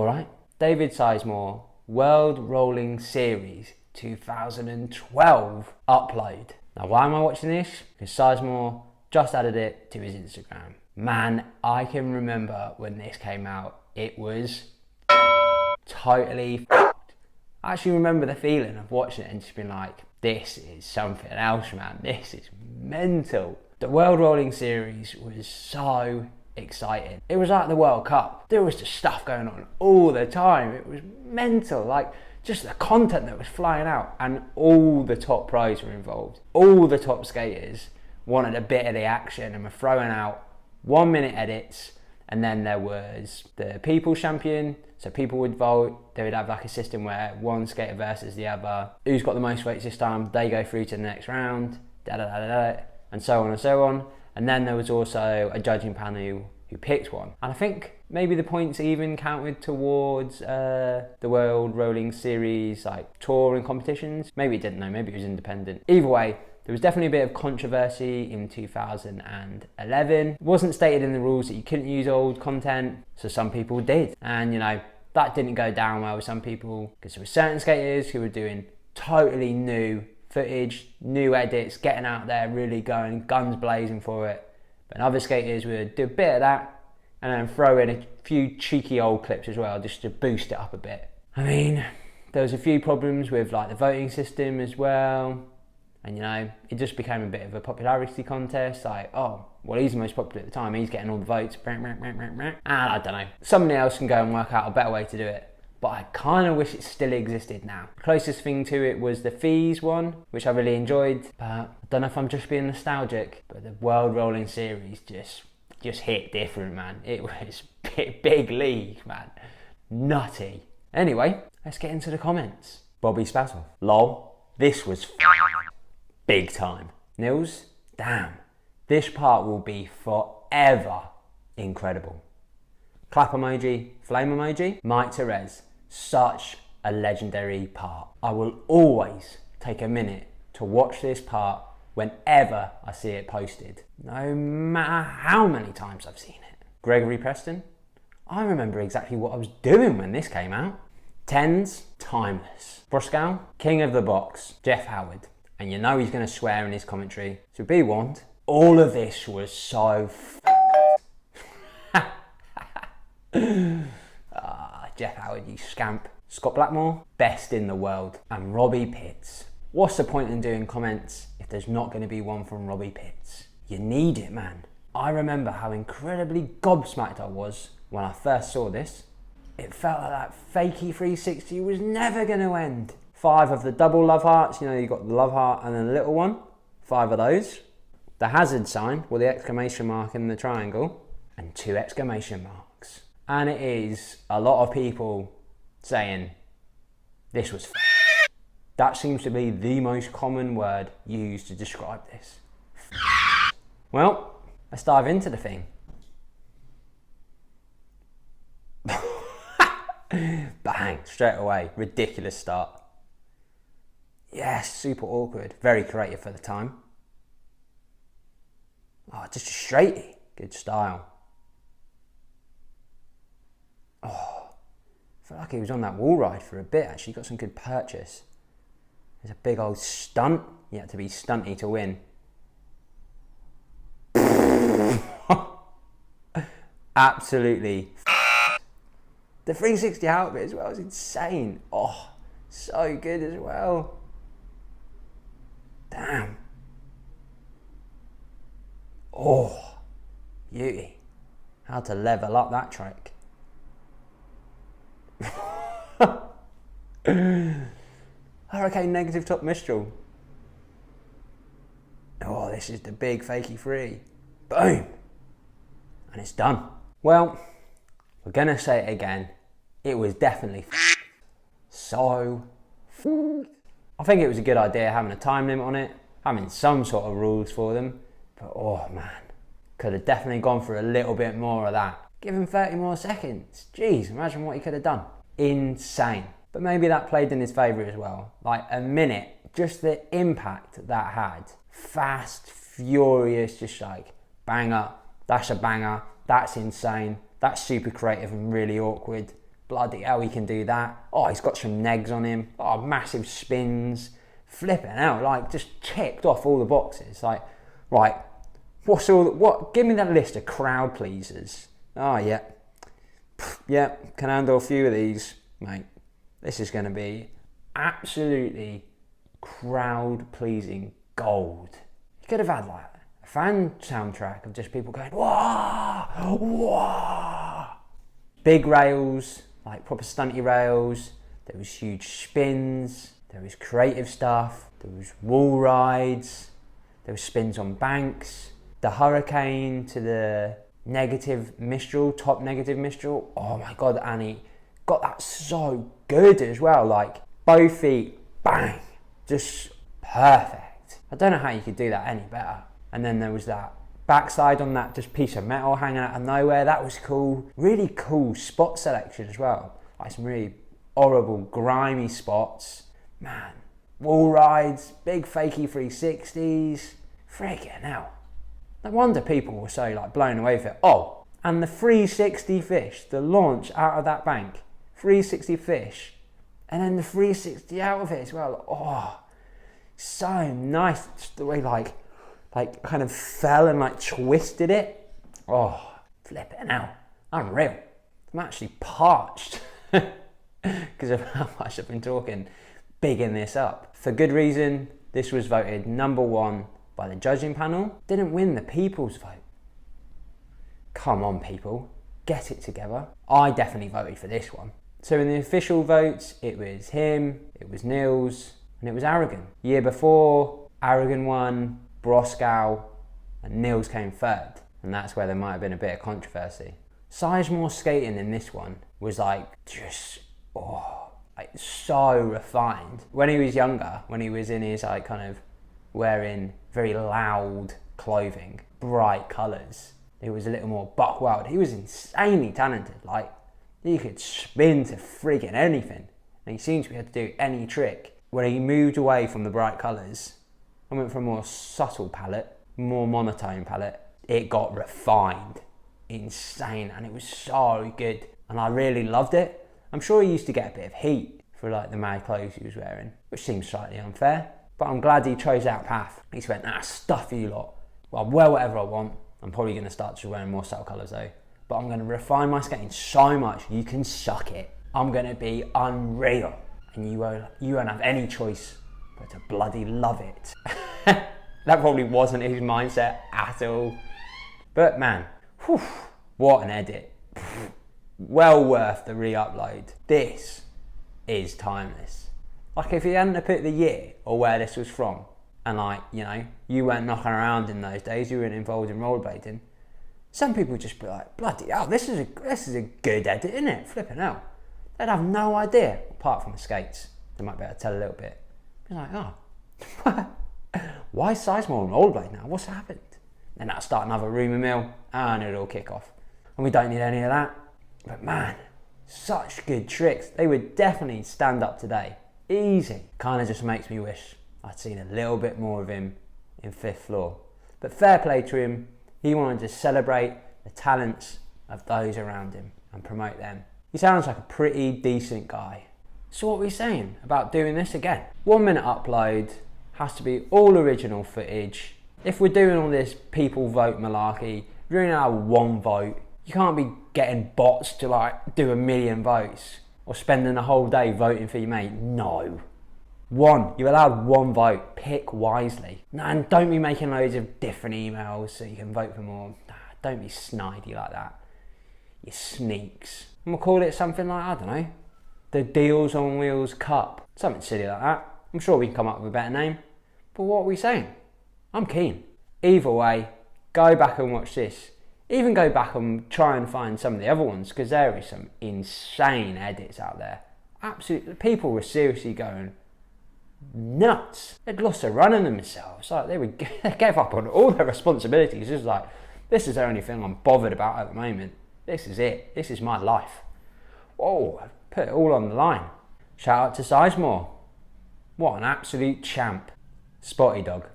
right? David Sizemore World Rolling Series 2012 upload. Now, why am I watching this? Because Sizemore just added it to his Instagram. Man, I can remember when this came out, it was totally f***ed. I actually remember the feeling of watching it and just being like, this is something else, man. This is mental. The World Rolling Series was so exciting. It was like the World Cup. There was just stuff going on all the time. It was mental. Like, just the content that was flying out, and all the top pros were involved. All the top skaters wanted a bit of the action and were throwing out 1 minute edits. And then there was the People's Champion. So people would vote. They would have like a system where one skater versus the other. Who's got the most votes this time? They go through to the next round. And so on and so on. And then there was also a judging panel who picked one. And I think maybe the points even counted towards the World Rolling Series like touring competitions. Maybe it didn't, know. Maybe it was independent. Either way, there was definitely a bit of controversy in 2011. It wasn't stated in the rules that you couldn't use old content, so some people did. And you know, that didn't go down well with some people, because there were certain skaters who were doing totally new footage, new edits, getting out there, really going guns blazing for it. But other skaters would do a bit of that and then throw in a few cheeky old clips as well, just to boost it up a bit. I mean, there was a few problems with like the voting system as well. And you know, it just became a bit of a popularity contest. Like, oh, well, he's the most popular at the time. He's getting all the votes. And I don't know. Somebody else can go and work out a better way to do it. But I kind of wish it still existed now. The closest thing to it was the Fees one, which I really enjoyed. But I don't know if I'm just being nostalgic. But the World Rolling Series just hit different, man. It was big league, man. Nutty. Anyway, let's get into the comments. Bobby Spasov. Lol. This was big time. Nils, damn, this part will be forever incredible. Clap emoji, flame emoji, Mike Therese, such a legendary part. I will always take a minute to watch this part whenever I see it posted, no matter how many times I've seen it. Gregory Preston, I remember exactly what I was doing when this came out. Tens, timeless. Rascal, king of the box, Jeff Howard. And you know he's going to swear in his commentary. So be warned, all of this was so Jeff Howard, you scamp. Scott Blackmore, best in the world. And Robbie Pitts. What's the point in doing comments if there's not going to be one from Robbie Pitts? You need it, man. I remember how incredibly gobsmacked I was when I first saw this. It felt like that fakey 360 was never going to end. 5 of the double love hearts, you know, you got the love heart and then a little one. 5 of those. The hazard sign with the exclamation mark in the triangle, and 2 exclamation marks. And it is a lot of people saying this was That seems to be the most common word used to describe this. Well, let's dive into the thing. Bang, straight away, ridiculous start. Yes, super awkward, very creative for the time. Oh, just a straightie, good style. Oh, I felt like he was on that wall ride for a bit actually, got some good purchase. There's a big old stunt, you had to be stunty to win. Absolutely. The 360 out bit as well is insane. Oh, so good as well. Damn. Oh, beauty. How to level up that trick. Hurricane negative top Mistral. Oh, this is the big fakey 3. Boom. And it's done. Well, we're gonna say it again. It was definitely so. I think it was a good idea having a time limit on it, having some sort of rules for them. But oh man, could have definitely gone for a little bit more of that. Give him 30 more seconds. Jeez, imagine what he could have done. Insane. But maybe that played in his favour as well. Like a minute, just the impact that had. Fast, furious, just like banger. That's a banger. That's insane. That's super creative and really awkward. bloody hell, he can do that. Oh, he's got some negs on him. Oh, massive spins. Flipping out, like just ticked off all the boxes. Like, right, give me that list of crowd pleasers. Oh, yeah. Yeah, can handle a few of these, mate. This is going to be absolutely crowd pleasing gold. You could have had like a fan soundtrack of just people going, whoa, whoa. Big rails, like proper stunty rails. There was huge spins. There was creative stuff. There was wall rides. There was spins on banks. The hurricane to the negative Mistral, top negative Mistral. Oh my God, Annie got that so good as well. Like both feet, bang, just perfect. I don't know how you could do that any better. And then there was that backside on that just piece of metal hanging out of nowhere. That was cool. Really cool spot selection as well. Like some really horrible, grimy spots. Man, wall rides, big fakey 360s. Freaking hell. No wonder people were so like blown away with it. Oh, and the 360 fish, the launch out of that bank, 360 fish, and then the 360 out of it as well. Oh, so nice. Just the way like kind of fell and like twisted it. Oh, flip it now. Unreal. I'm actually parched because of how much I've been talking, bigging this up. For good reason, this was voted #1 by the judging panel. Didn't win the people's vote. Come on, people, get it together. I definitely voted for this one. So in the official votes, it was him, it was Nils, and it was Aragon. Year before, Aragon won, Rascal, and Nils came third. And that's where there might have been a bit of controversy. Sizemore skating in this one was like just, like so refined. When he was younger, when he was in his like kind of wearing very loud clothing, bright colours, he was a little more buck wild. He was insanely talented. Like, he could spin to friggin' anything, and he seemed to be able to do any trick. When he moved away from the bright colours and went for a more subtle palette, more monotone palette, it got refined, insane, and it was so good, and I really loved it. I'm sure he used to get a bit of heat for like the mad clothes he was wearing, which seems slightly unfair, but I'm glad he chose that path. He just went, stuff you lot. Well, I'll wear whatever I want. I'm probably going to start just wearing more subtle colours though, but I'm going to refine my skating so much you can suck it. I'm going to be unreal, and you won't have any choice but to bloody love it. That probably wasn't his mindset at all, but man, whew, what an edit. Well worth the re-upload. This is timeless. Like, if you hadn't have put the year or where this was from, and like, you know, you weren't knocking around in those days, you weren't involved in rollerblading, some people would just be like, bloody hell, this is a good edit, isn't it? Flipping hell. They'd have no idea, apart from the skates. They might be able to tell a little bit. Be like, oh, why Sizemore on rollerblade now? What's happened? Then that'll start another rumour mill, and it'll all kick off. And we don't need any of that. But man, such good tricks. They would definitely stand up today. Easy. Kind of just makes me wish I'd seen a little bit more of him in Fifth Floor. But fair play to him. He wanted to celebrate the talents of those around him and promote them. He sounds like a pretty decent guy. So what are we saying about doing this again? 1 minute upload, has to be all original footage. If we're doing all this people vote malarkey, you're only allowed 1 vote. You can't be getting bots to like do 1 million votes or spending a whole day voting for your mate. No. 1, you're allowed 1 vote. Pick wisely. And don't be making loads of different emails so you can vote for more. Don't be snidey like that. You sneaks. And we'll call it something like, I don't know, the Deals on Wheels Cup. Something silly like that. I'm sure we can come up with a better name. But what are we saying? I'm keen. Either way, go back and watch this. Even go back and try and find some of the other ones, because there is some insane edits out there. Absolutely, people were seriously going nuts. They'd lost a run in themselves. Like, they gave up on all their responsibilities. It was like, this is the only thing I'm bothered about at the moment. This is it. This is my life. Whoa, I've put it all on the line. Shout out to Sizemore. What an absolute champ. Spotty dog.